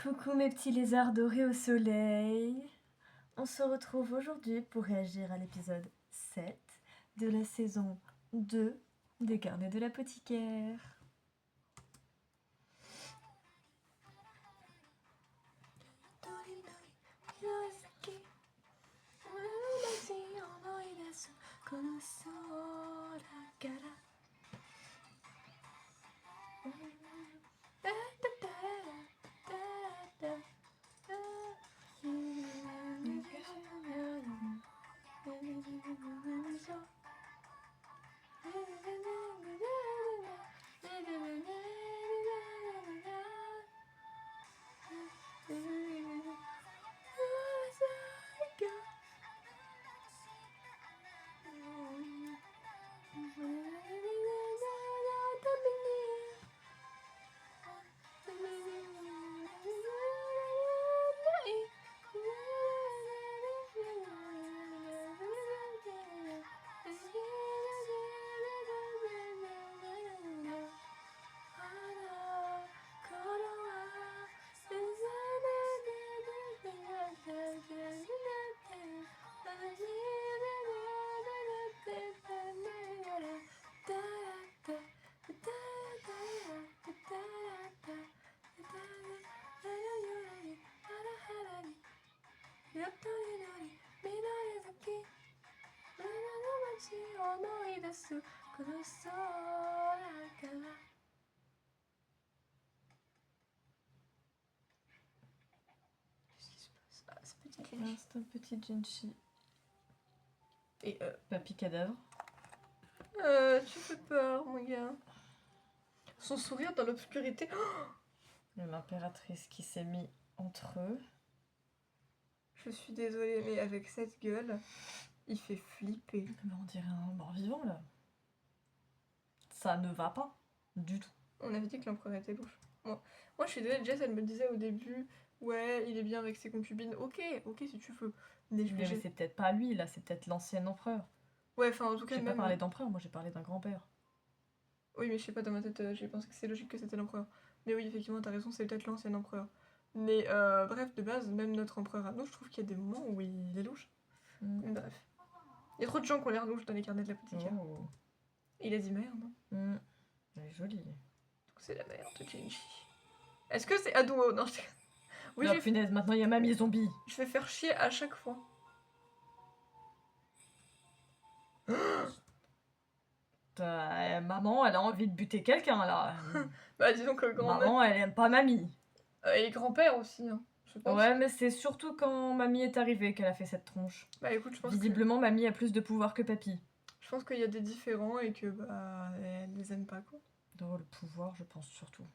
Coucou mes petits lézards dorés au soleil. On se retrouve aujourd'hui pour réagir à l'épisode 7 de la saison 2 des Carnets de l'apothicaire. Qu'est-ce qui se passe? Ah, c'est petit Jinchi. C'est un petit Jinchi. Et Papy Cadavre. Tu fais peur, mon gars. Son sourire dans l'obscurité. L'impératrice qui s'est mis entre eux. Je suis désolée, mais avec cette gueule, il fait flipper. Mais on dirait un mort-vivant, là. Ça ne va pas, du tout. On avait dit que l'empereur était louche. Moi, je suis désolée, Jess, elle me disait au début, ouais, il est bien avec ses concubines. Ok, si tu veux. Mais c'est peut-être pas lui, là, c'est peut-être l'ancien empereur. Ouais, enfin, en tout cas, j'ai pas parlé d'empereur, moi j'ai parlé d'un grand-père. Oui, mais je sais pas, dans ma tête, j'ai pensé que c'est logique que c'était l'empereur. Mais oui, effectivement, t'as raison, c'est peut-être l'ancien empereur. Mais bref, de base, même notre empereur à nous, je trouve qu'il y a des moments où il est louche. Bref. Il y a trop de gens qui ont l'air louches dans les carnets de l'apothicaire. Oh. Il a dit merde. Elle est jolie. Donc c'est la mère de Jinchi. Est-ce que c'est Aduo? Non, je... Oui, la punaise, maintenant il y a mamie zombie. Je vais faire chier à chaque fois. Maman, elle a envie de buter quelqu'un, là. Bah disons que grand-mère... Maman, elle aime pas mamie. Et grand-père aussi, hein, je pense. Ouais, mais c'est surtout quand mamie est arrivée qu'elle a fait cette tronche. Bah écoute, je pense visiblement, mamie a plus de pouvoir que papy. Je pense qu'il y a des différents et que, bah, elle les aime pas, quoi. Dans le pouvoir, je pense surtout.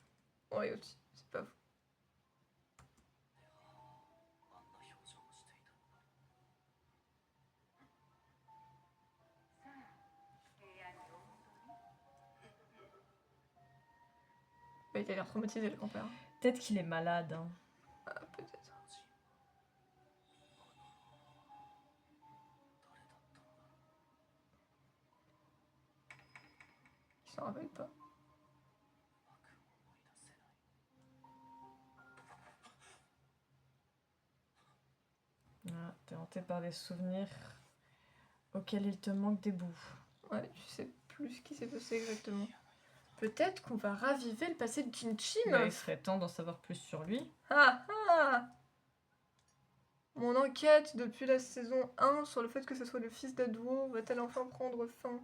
Ouais, aussi, c'est pas faux. Bah, il a l'air traumatisé, le grand-père. Peut-être qu'il est malade, hein. Ah, peut-être. Il s'en rappelle pas. Ah, t'es hanté par des souvenirs auxquels il te manque des bouts. Ouais, tu sais plus ce qui s'est passé exactement. Peut-être qu'on va raviver le passé de Jinchi, meuf. Il serait temps d'en savoir plus sur lui. Ah ah! Mon enquête depuis la saison 1 sur le fait que ce soit le fils d'Aduo va-t-elle enfin prendre fin?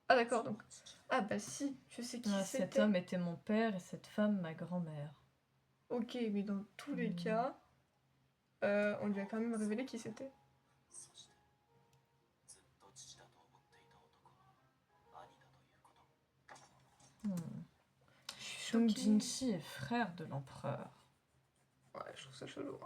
Ah d'accord, donc... Ah bah si, je sais qui c'était. Cet homme était mon père et cette femme ma grand-mère. Ok, mais dans tous les cas, on lui a quand même révélé qui c'était. Donc Jinchi est frère de l'empereur. Ouais, je trouve ça chelou.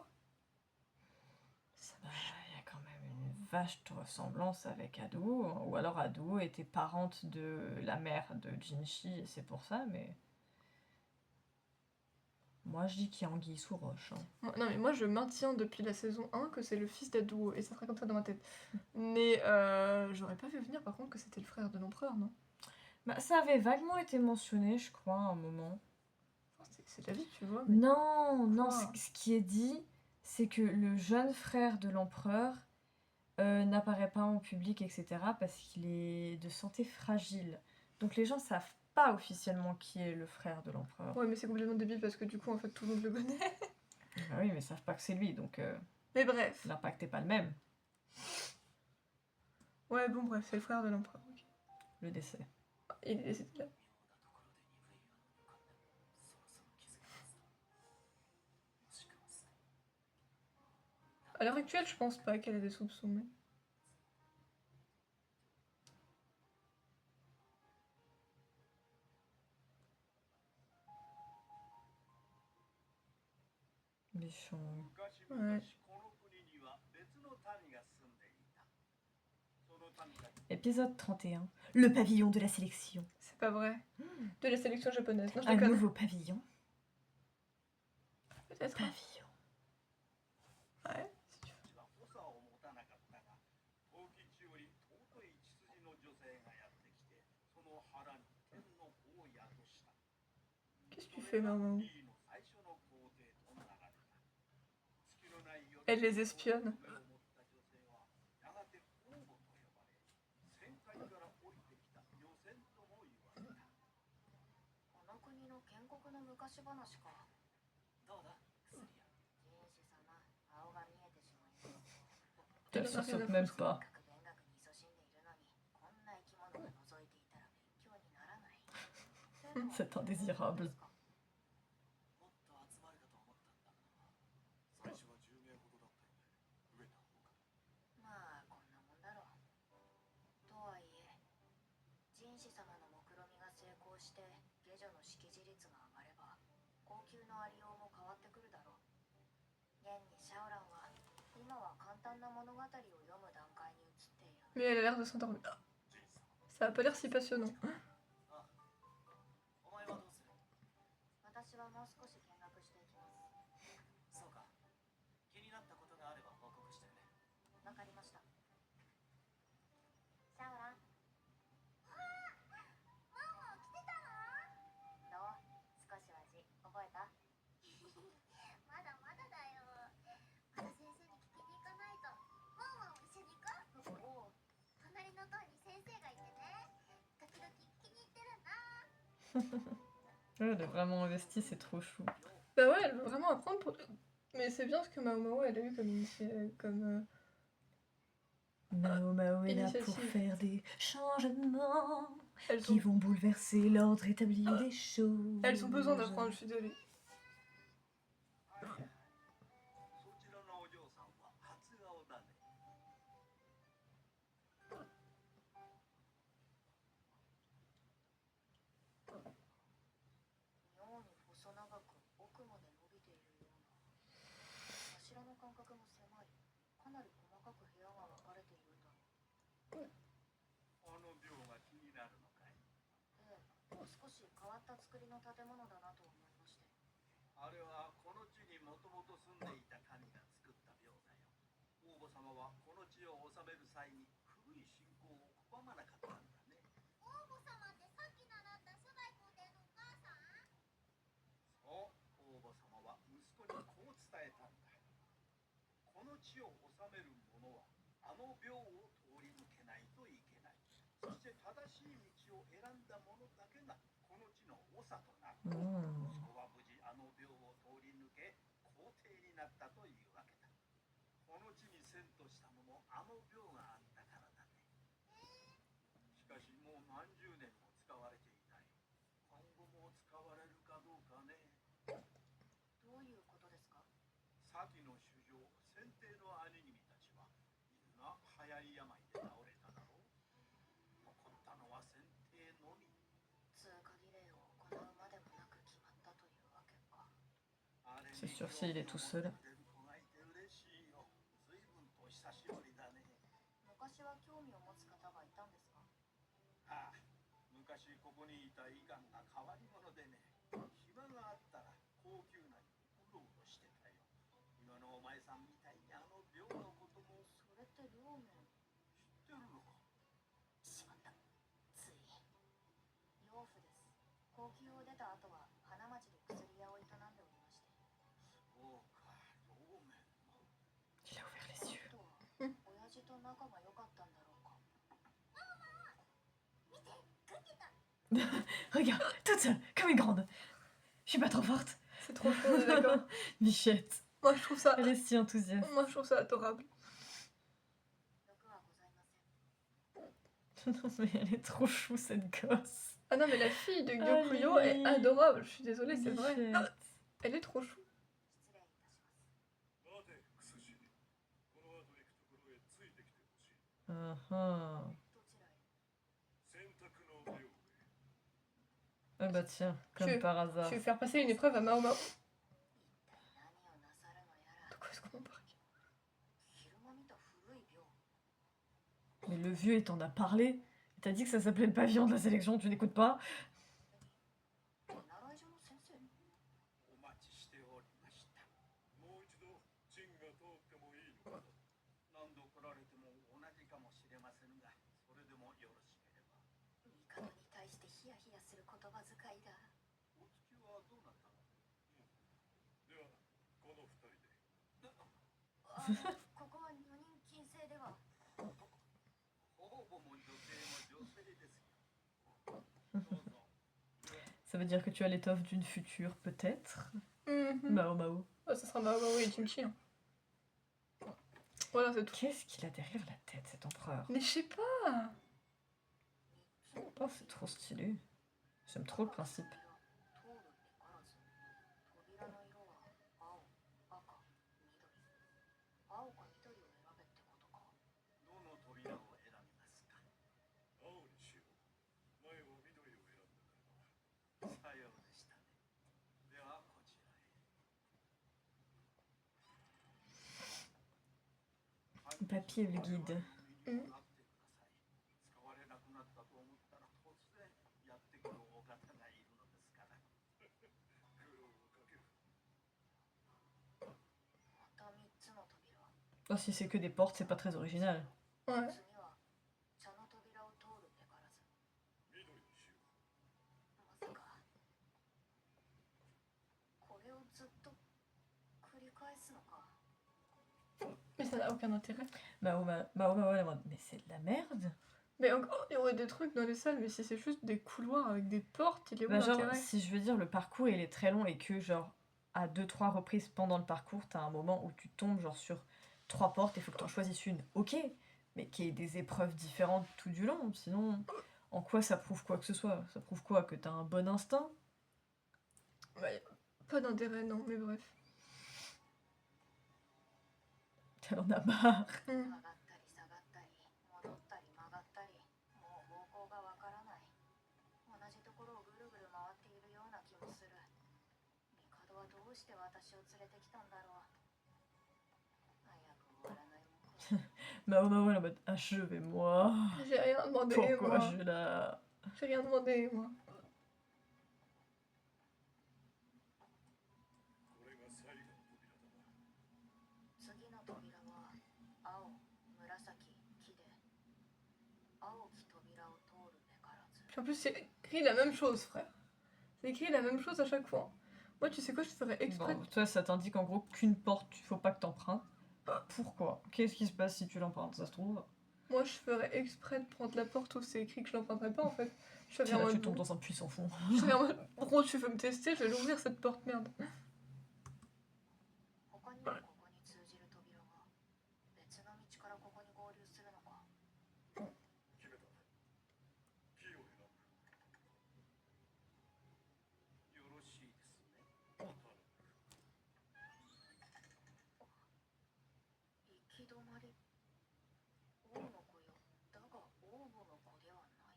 Il y a quand même une vaste ressemblance avec Aduo. Ou alors Aduo était parente de la mère de Jinchi et c'est pour ça, mais... Moi, je dis qu'il y a anguille sous roche. Hein. Non, mais moi, je maintiens depuis la saison 1 que c'est le fils d'Aduo, et ça sera comme ça dans ma tête. Mais j'aurais pas vu venir, par contre, que c'était le frère de l'empereur, non? Bah, ça avait vaguement été mentionné, je crois, à un moment. C'est la vie, tu vois. Mais... Non, ce qui est dit, c'est que le jeune frère de l'empereur n'apparaît pas en public, etc., parce qu'il est de santé fragile. Donc les gens savent pas officiellement qui est le frère de l'empereur. Ouais, mais c'est complètement débile parce que du coup, en fait, tout le monde le connaît. Bah oui, mais ils savent pas que c'est lui, donc Mais bref. l'impact est pas le même. Ouais, bon, bref, c'est le frère de l'empereur. Ok. Le décès. Il est décédé là. À l'heure actuelle, je pense pas qu'elle ait des soupçons, mais... Méchant. Ouais. Épisode 31. Le pavillon de la sélection. C'est pas vrai. De la sélection japonaise. Non, je Un déconne. nouveau pavillon. Peut-être. Pavillon. Ouais, si tu veux. Qu'est-ce que tu fais, maman? Elle les espionne. Elle se saute même pas. C'est indésirable. Mais elle a l'air de s'endormir. Ça a pas l'air si passionnant. Elle est vraiment investie, c'est trop chou. Bah ouais, elle veut vraiment apprendre pour... Mais c'est bien ce que Mao Mao, elle a eu comme Mao Mao est là initiative. pour faire des changements Elles qui ont... vont bouleverser l'ordre établi des choses. Elles ont besoin d'apprendre, je suis désolée. C'est sûr, s'il est tout seul. お前さんみたいにあの寮のこともそれって寮面知ってるのか。しまった。つい。養父です。高級を出た後は花町で薬屋を営んでおりまして。そうか、寮面の。 Il a ouvert les yeux. とは親父と仲が良かったんだろうか。見て、食ってた。 Regarde, toute seule, comme une grande. Je suis pas trop forte. C'est trop chaud, on est d'accord. Bichette. Moi, je trouve ça... Elle est si enthousiaste. Moi, je trouve ça adorable. 毒はございません。 Non mais elle est trop chou cette gosse. Ah non, mais la fille de Ah, Gyokuyo est Lily. adorable. Je suis désolée, c'est vrai. Bichette. Elle est trop chou. 失礼いたします。待て、クスシ。この後行くところへついてきてほしい。 Ah ah. どちらへ。洗濯の寮へ。 Ah bah tiens, comme Tu- par hasard. Je vais faire passer une épreuve à Mao Mao. 一体何をなさるのやら。 De quoi est-ce qu'on parle? 昼間見た古い廟。 Mais le vieux, il t'en a parlé. Il t'a dit que ça s'appelait le pavillon de la sélection, tu n'écoutes pas? 習い所の先生。お待ちしておりました。もう一度チンが通ってもいいのか。何度来られても同じかもしれませんが、それでもよろしければ。帝に対してヒヤヒヤする言葉遣いだ。お月はどうなったの？ではこの二人で。ここは女人禁制では。ほぼも女性も女性ですよ。どうぞ。 Ça veut dire que tu as l'étoffe d'une future, peut-être? Mhm. Mao Mao. Oh, ça sera Mao Mao et Kimchi. Hein. Voilà, c'est tout. Qu'est-ce qu'il a derrière la tête, cet empereur? Mais je sais pas. Oh, c'est trop stylé. J'aime trop le principe. 通るべからず。扉の色は青、赤、緑。青か緑を選べってことか。どの扉を選びますか。青にしよう。前は緑を選んだから。さようでしたね。ではこちらへ。 Papy et le guide. 使われなくなったと思ったら突然やってくるお方がいるのですから。苦労をかける。また3つの扉。 Oh, si c'est que des portes, c'est pas très original. Ouais. 次は茶の扉を通るべからず。緑にしよまさかこれをずっと繰り返すのか。 Mais ça n'a aucun intérêt. Mao Mao, elle est en mode, mais c'est de la merde. Mais encore, il y aurait des trucs dans les salles, mais si c'est juste des couloirs avec des portes, il est où Bah, genre, l'intérêt? si je veux dire, le parcours, il est très long et que, genre, à 2-3 reprises pendant le parcours, t'as un moment où tu tombes, genre, sur 3 portes et il faut que t'en choisisses une. Ok, mais qu'il y ait des épreuves différentes tout du long. Sinon, en quoi ça prouve quoi que ce soit? Ça prouve quoi? Que t'as un bon instinct? Ouais, pas d'intérêt, non, mais bref. Elle en a marre. うん上がったり下がったり戻ったり曲がったり、もう方向がわからない。同じところをぐるぐる回っているような気もする。帝はどうして私を連れてきたんだろう。早く終わらないもんか。 Mao Mao, elle est en mode, achevez-moi. J'ai rien demandé, Pourquoi moi. je suis là? J'ai rien demandé, moi. う。これが最後の扉だな。次の扉は青、紫、黄で青き扉を通るべからず。 Puis en plus, c'est écrit la même chose, frère. C'est écrit la même chose à chaque fois. Moi, tu sais quoi, je ferais exprès. Bon, toi, ça t'indique en gros qu'une porte, il faut pas que t'empruntes. Pourquoi? Qu'est-ce qui se passe si tu l'empruntes? Ça se trouve. Moi, je ferais exprès de prendre la porte où c'est écrit que je l'emprunterais pas, en fait. Je T'es serais en là, tu mode. tombes dans un puissant fond. Je serais en mode. Gros, tu veux me tester, je vais l'ouvrir cette porte, merde. 他にもここに通じる扉が別の道からここに合流するのか。決めた。キーを選ぶ。よろしいですね。頼む。行き止まり。王の子よ。だが王母の子ではない。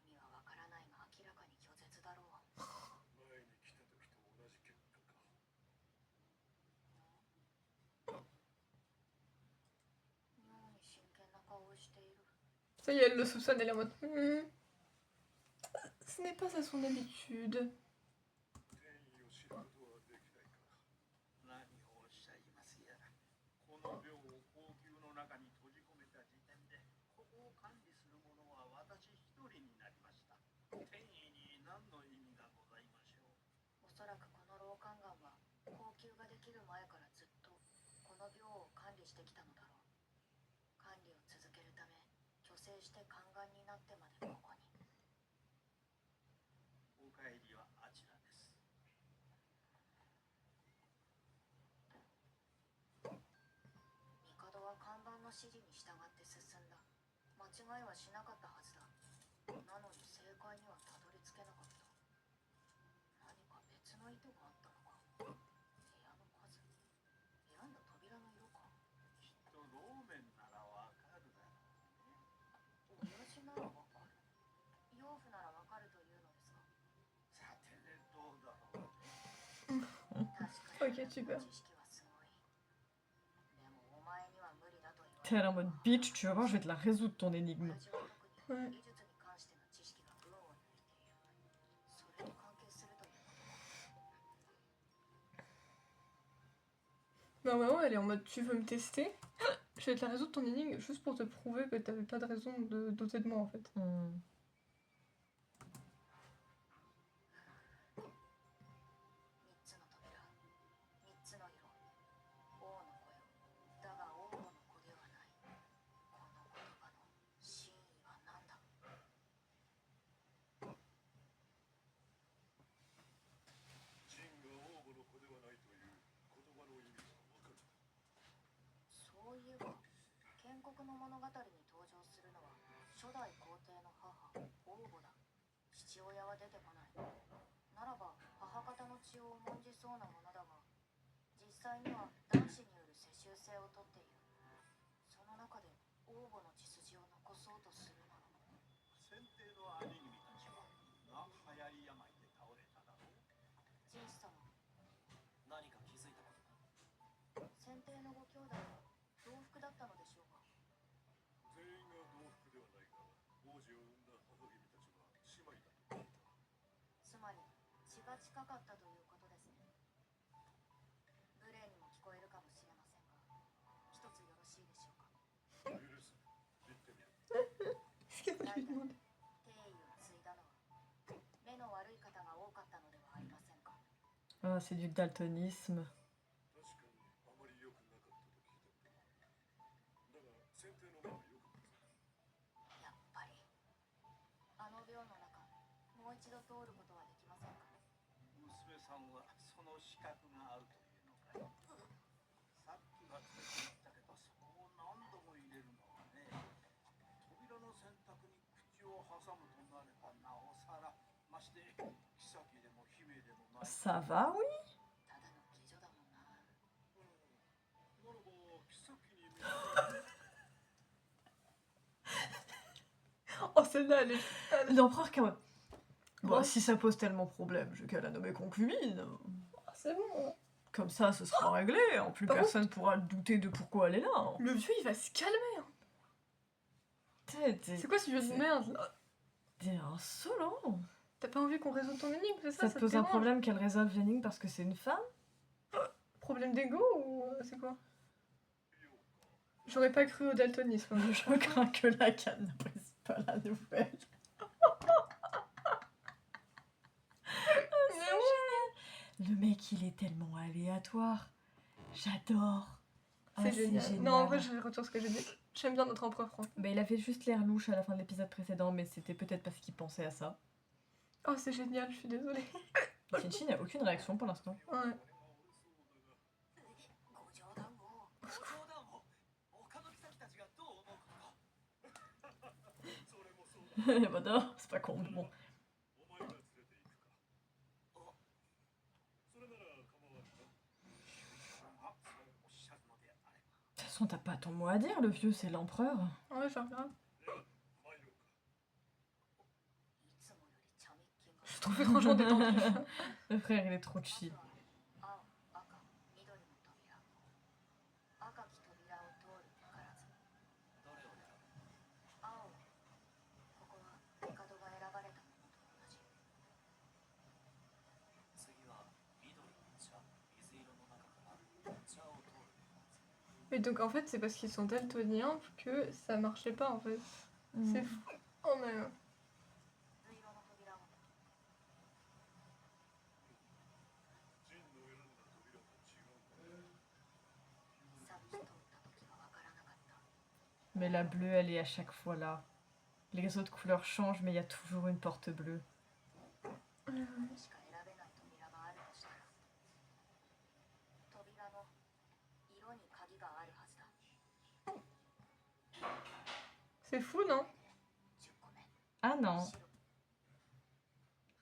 意味はわからないが明らかに拒絶だろう。前に来た時と同じ結果か。妙に真剣な顔をしている。 Ça y est, elle le soupçonne, elle est en mode. Ce n'est pas à son habitude. 転移を知ることはできないか。何をおっしゃいます。廟を管理してきたのだろう。管理を続けるため虚勢して宦官になってまでここに。お帰りはあちらです。帝は看板の指示に従って進んだ。間違いはしなかったはずだ。なのに正解にはたどり着けなかった。何か別の意図があったのか。部屋の数、選んだ扉の色か。きっとローメンならわかるだろうね。親父ならわかる。養父ならわかるというのですか。さてね、どうだろうね。確かに Ok, super. 知識はすごい。でもお前には無理だと言われ T'es là en mode bitch, tu vas voir, je vais te la résoudre ton énigme. 親父は特はいに医術に関しての知識が群を抜いている。それと関係するということか。 Bah ouais, elle est en mode tu veux me tester? Je vais te la résoudre ton énigme juste pour te prouver que t'avais pas de raison de douter de moi en fait. うん3つの扉、3つの色、王の子よ。だが王の子ではない。この言葉の真意は何だ。ジンが王母の子ではないという言葉の意味がわかる。そういえば建国の物語に登場するのは初代皇帝の母、王母だ。父親は出てこない。ならば母方の血を重んじそうなものだが、実際には男子による世襲制をとっている。その中で王母の血筋を残そうとするなら。先帝の兄君たちは流行り病で倒れただろう。ジンス様、何か気づいたことか。先帝のご兄弟は同服だったのでしょうか。全員が同服ではないが、王子を産んだ母君たちは姉妹だと聞いた。つまり血が近かったということですね。無礼にも聞こえるかもしれませんが、一つよろしいでしょうか。許す。言ってみる。 Qu'est-ce qu'elle va lui demander? 帝位を継いだのは目の悪い方が多かったのではありませんか。 Ah, c'est du daltonisme. 確かにあまり良くなかったと聞いたことが。だが先帝の方が良かったぞ。やっぱりあの廟の中、もう一度通ることはできませんか。娘さんはその資格があるというのかい。さっきはつけて言ったけど、そう何度も入れるのはね。扉の選択に口を挟むとなればなおさら。まして妃でも姫でもない。 Ça va, oui? ただの妓女だもんな。ならば妃に見せる。 Oh celle-là elle est... L'empereur qui est en mode, Bon, Ouais. si ça pose tellement problème, j'ai qu'à la nommer concubine. Ah, c'est bon. Comme ça, ce sera réglé. En plus, Par personne pourra douter de pourquoi elle est là. hein. Le vieux il va se calmer. Hein. T'es C'est quoi ce vieux de c'est- merde là? t'es insolent. T'as pas envie qu'on résolve ton énigme, c'est ça? Ça te pose un dérange problème qu'elle résolve l'énigme parce que c'est une femme? Problème d'ego ou c'est quoi? J'aurais pas cru au daltonisme. Hein. Je crains que la canne n'apprécie pas la nouvelle. Mais ouais, Le mec, il est tellement aléatoire. J'adore. Ah, c'est génial. Non, en vrai, je retire ce que j'ai dit. J'aime bien notre empereur franc. Mais il avait juste l'air louche à la fin de l'épisode précédent, mais c'était peut-être parce qu'il pensait à ça. Oh, c'est génial, je suis désolée. Kenshin n'a aucune réaction pour l'instant. Ouais. ご冗談を。ご冗談を。他の妃たちがどう思うことか。それもそうだ。 Voilà, c'est pas con, mais bon. お前が連れて行くか。それなら構わぬな。あ、そうおっしゃるのであれば。 De toute façon, t'as pas ton mot à dire, le vieux, c'est l'empereur. Ouais, je regarde. では参ろうか。いつもより茶ミッキンが。 Je trouve étrangement détendu. Le frère, il est trop chill. 青、赤、緑の扉。赤き扉を通るべからず。どれを選ぶ？青。ここは帝が選ばれたものと同じ。次は緑の茶、水色の中から茶を通る。 Mais donc en fait, c'est parce qu'ils sont daltoniens que ça marchait pas en fait. C'est fou. Oh mais. 水色の扉を。ジンの選んだ扉と違う。さっき Mais la bleue, elle est à chaque fois là. Les autres couleurs changent, mais il y a toujours une porte bleue. しか選べない扉があるとしたら扉の色に鍵があるはずだ。 C'est fou, non? 10個目 Ah non. 白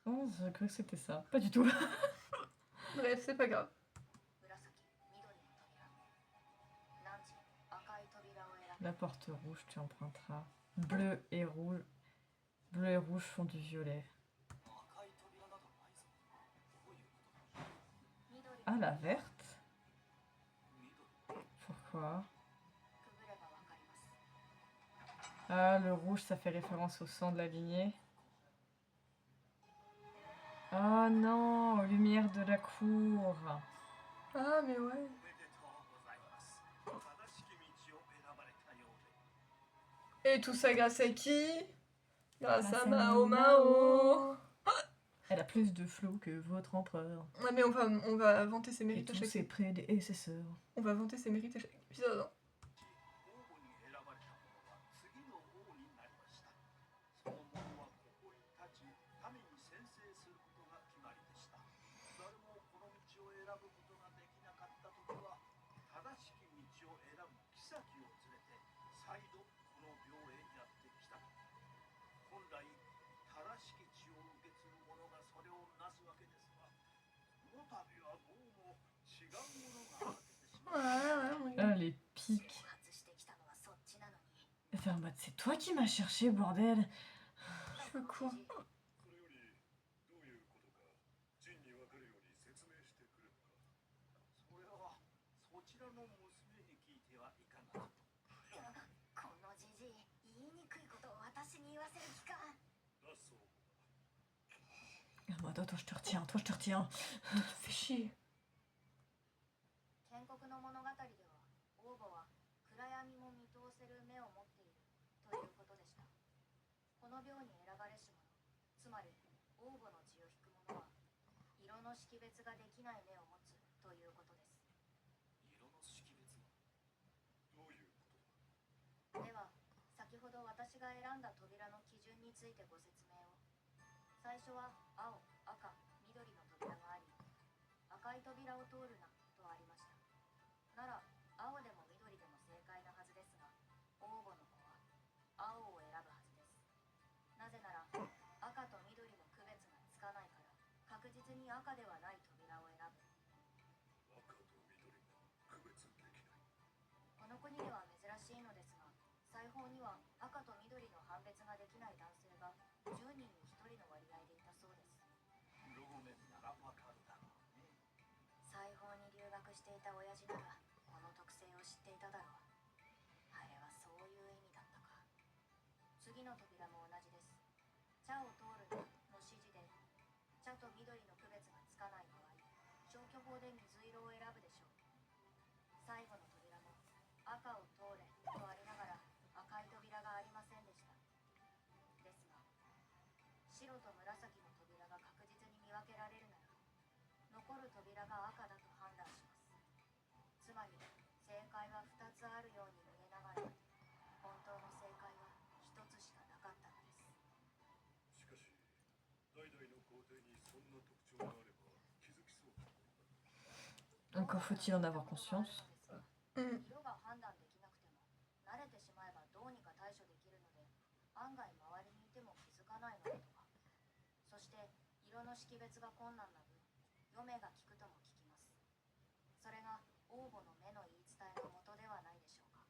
Oh, j'ai cru que c'était ça. Pas du tout. Bref, c'est pas grave. 紫緑の扉何時赤い扉を選ぶ La porte rouge, tu emprunteras. Bleu et rouge. Bleu et rouge font du violet. 赤い扉などないぞ。どういうことだ。緑 Ah, の la verte? 緑。 Pourquoi? くぐればわかります。 Ah, le rouge, ça fait référence au sang de la lignée. Oh non, aux lumières de la cour. Ah, mais ouais. おめでとうございます。正しき道を選ばれたようで。 Et tout ça grâce à qui? Grâce à Grâce à Mao Mao. Mao. Elle a plus de flow que votre empereur. Ouais, mais on va vanter ses Et mérites à tous chaque ses prédécesseurs. On va vanter ses mérites à chaque épisode. Hein. 王母に選ばれた者は次の王になりました。その者はここに立ち、民に宣誓することが決まりでした。誰もこの道を選ぶことができなかった時は、正しき道を選ぶ妃を連れて、再度この廟へやってきた。本来、正しき血を受け継ぐ者がそれをなすわけですが、この度はどうも違うものが当ててしまう。 Ouais, ouais, mon gars. Ah, les pics. 発してきたのはそっちなのに Enfin, en mode, c'est toi qui m'as cherché, bordel. Je veux quoi? それよりどういうことかジンに分かるように説明してくれるか。それはそちらの娘に聞いてはいかがかと。このじじい言いにくいことを私に言わせる気か。だそう。 En mode, toi, je te retiens, toi, je te retiens. Fais chier. 建国の物語では王母は暗闇も見通せる目を持っているということでした。この廟に選ばれし者、つまり王母の血を引く者は色の識別ができない目を持つということです。色の識別が。どういうことだ。では先ほど私が選んだ扉の基準についてご説明を。最初は青、赤、緑の扉があり、赤い扉を通るなとありました。なら青でも緑でも正解なはずですが、王母の子は青を選ぶはずです。なぜなら赤と緑の区別がつかないから確実に赤ではない扉を選ぶ。赤と緑が区別できない。この国では珍しいのですが、裁縫には赤と緑の判別ができない男性が10人に1人の割合でいたそうです。ロゴメンならわかるだろうね。裁縫に留学していた親父ならこの特性を知っていただろう。あれはそういう意味だったか。次の扉も同じです。茶を通るなの指示で茶と緑の区別がつかない場合、消去法で水色を選ぶでしょう。最後の扉も赤を通れとありながら赤い扉がありませんでした。ですが白と紫の扉が確実に見分けられるなら残る扉が赤だと判断します。つまり正解は2つあるように見えながら本当の正解は1つしかなかったのです。しかし代々の皇帝にそんな特徴があれば気づきそうなものだ。 Encore faut-il en avoir conscience. うん。色が判断できなくても慣れてしまえばどうにか対処できるので案外周りにいても気づかないのだとか。そして色の識別が困難な分読めが利くとも聞きます。それが王母の目の言い伝えの元ではないでしょうか。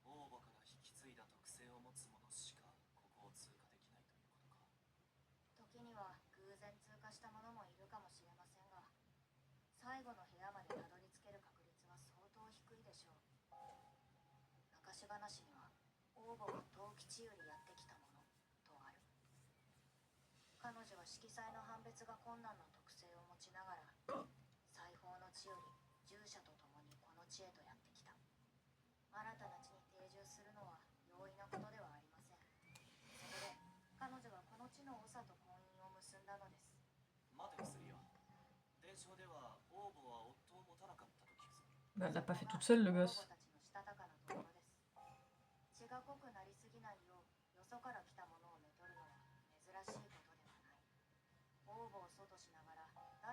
王母から引き継いだ特性を持つ者しかここを通過できないということか。時には偶然通過した者もいるかもしれませんが、最後の部屋までたどり着ける確率は相当低いでしょう。昔話には王母が藤吉よりやってきたものとある。彼女は色彩の判別が困難な特性を持ちながら裁縫の地より従者と共にこの地へとやってきた。新たな地に定住するのは容易なことではありません。そこで彼女はこの地の長と婚姻を結んだのです。待て薬よ。伝承では王母は夫を持たなかったと聞くぞ。 Bah, elle l'a pas fait toute seule, le 王 gosse. 母たちのしたたかなところです。ち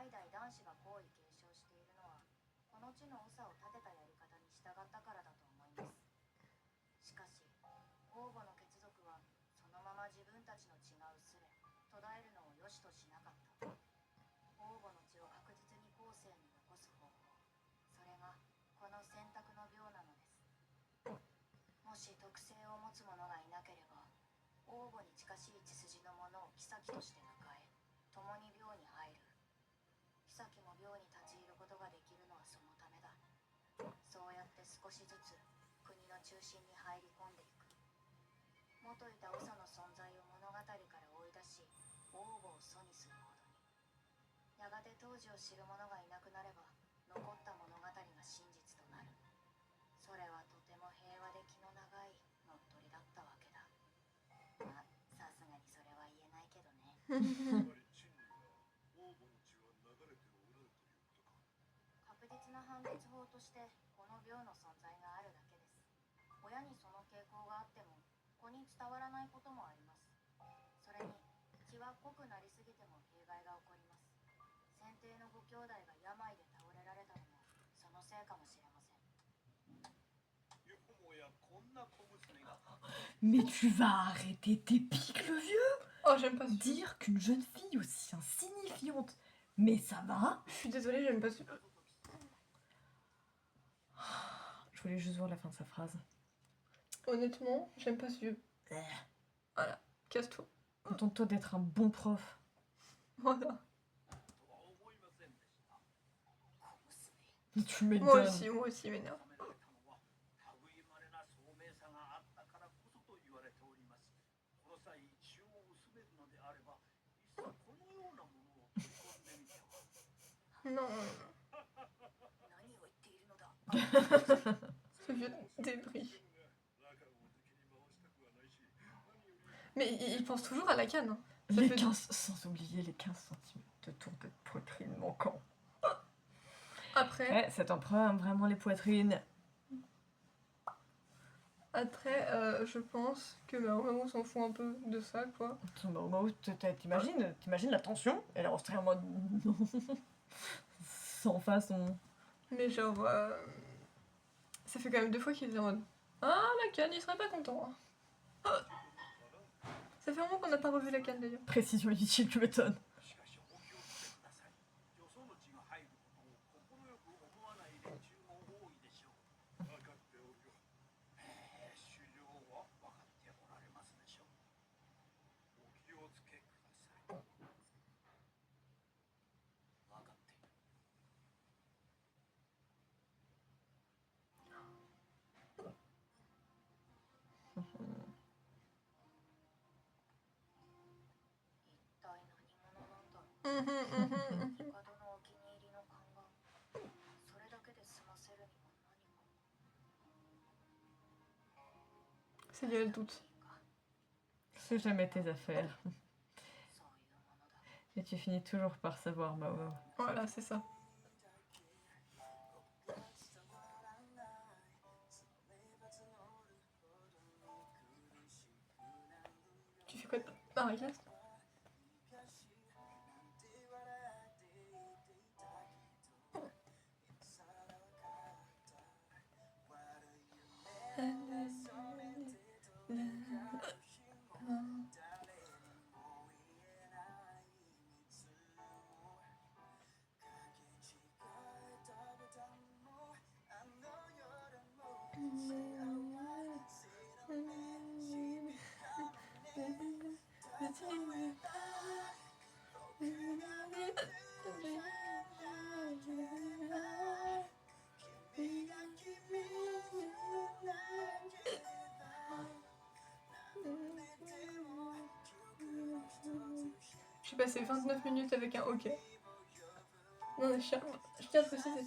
代々男子が皇位継承しているのはこの地の長を立てたやり方に従ったからだと思います。しかし王母の血族はそのまま自分たちの血が薄れ途絶えるのを良しとしなかった。王母の血を確実に後世に残す方法、それがこの選択の病なのです。もし特性を持つ者がいなければ王母に近しい血筋の者を妃として迎え共に廟に入る。妃も廟に立ち入ることができるのはそのためだ。そうやって少しずつ国の中心に入り込んでいく。元いた長の存在を物語から追い出し王母を祖にするほどに、やがて当時を知る者がいなくなれば残った物語が真実となる。それはとても平和で気の長い乗っ取りだったわけだ。まあさすがにそれは言えないけどね。つまり陳には王母の血は流れておらぬということか。確実な判別法としてこの病の存在があるだけです。親にその傾向があっても子に伝わらないこともあります。それに血は濃くなりすぎても弊害が起こります。先帝のご兄弟が病で倒れられたのもそのせいかもしれません。よもやこんな小娘が Mais tu vas arrêter tes piques, le vieux. Oh, j'aime pas ce vieux. Dire qu'une jeune fille aussi insignifiante. Mais ça va. Je suis désolée, j'aime pas ce vieux. Je voulais juste voir la fin de sa phrase. Honnêtement, j'aime pas ce vieux. Voilà, casse-toi. Contente-toi d'être un bon prof. Voilà. とは思いませんでした。Tu Moi m'étonnes. aussi, il m'énerve. 収められたのは類まれな聡明さがあったからこそと言われております。この際血を薄めるのであればいっそこのようなものを取り込んでみては。 Non, 何を言っているのだ。 ce vieux débris. ラカンを敵に回したくはないし、何より Mais il pense toujours à la canne. Hein. Ça Les fait- 15, sans oublier les 15 cm de tour de poitrine manquant. Après, Ouais, cet empereur aime vraiment les poitrines. je pense que ma maman s'en fout un peu de ça, quoi. T'imagines la tension? Elle est rentrée en mode non. Sans façon. Mais genre, ça fait quand même 2 fois qu'il est en mode ah, la canne, il serait pas content. Hein. Ah. Ça fait un moment qu'on n'a pas revu la canne d'ailleurs. Précision inutile, tu m'étonnes. しかしお気をつけください。よその血が入ることを快く思わない連中も多いでしょう。分かっておるよ。主情は分かっておられますでしょう。お気をつけください。分かっている。一体何者なんだろう。 Mhm, mhm, 帝 mhm. のお気に入りの看板、それだけで済ませるには何か。 C'est lié à le doute. C'est jamais tes affaires. そういうものだ。 Et tu finis toujours par savoir, Mao. Voilà, c'est ça. Tu fais quoi de Marie-Classe? J'ai passé 29 minutes avec un OK. Non, mais je tiens à préciser.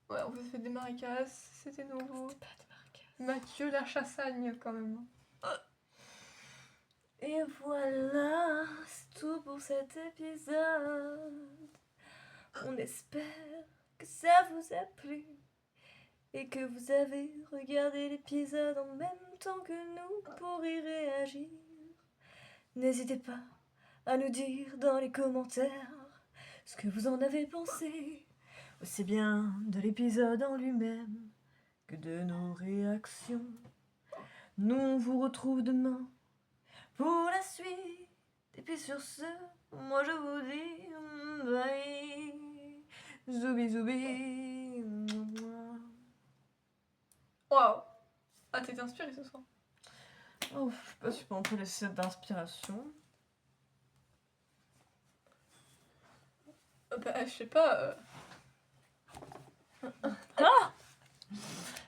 Ouais, on s'est fait des maracas, c'était nouveau. Pas de marquage. Mathieu la chassagne quand même. Et voilà, c'est tout pour cet épisode. On espère que ça vous a plu et que vous avez regardé l'épisode en même temps que nous pour y réagir. N'hésitez pas à nous dire dans les commentaires ce que vous en avez pensé, aussi bien de l'épisode en lui-même que de nos réactions. Nous, on vous retrouve demain pour la suite. Et puis sur ce, moi je vous dis bye. Zoubi zoubi. Waouh. Ah, t'es inspirée ce soir. Oh, je sais pas si on peut laisser d'inspiration. Bah, je sais pas.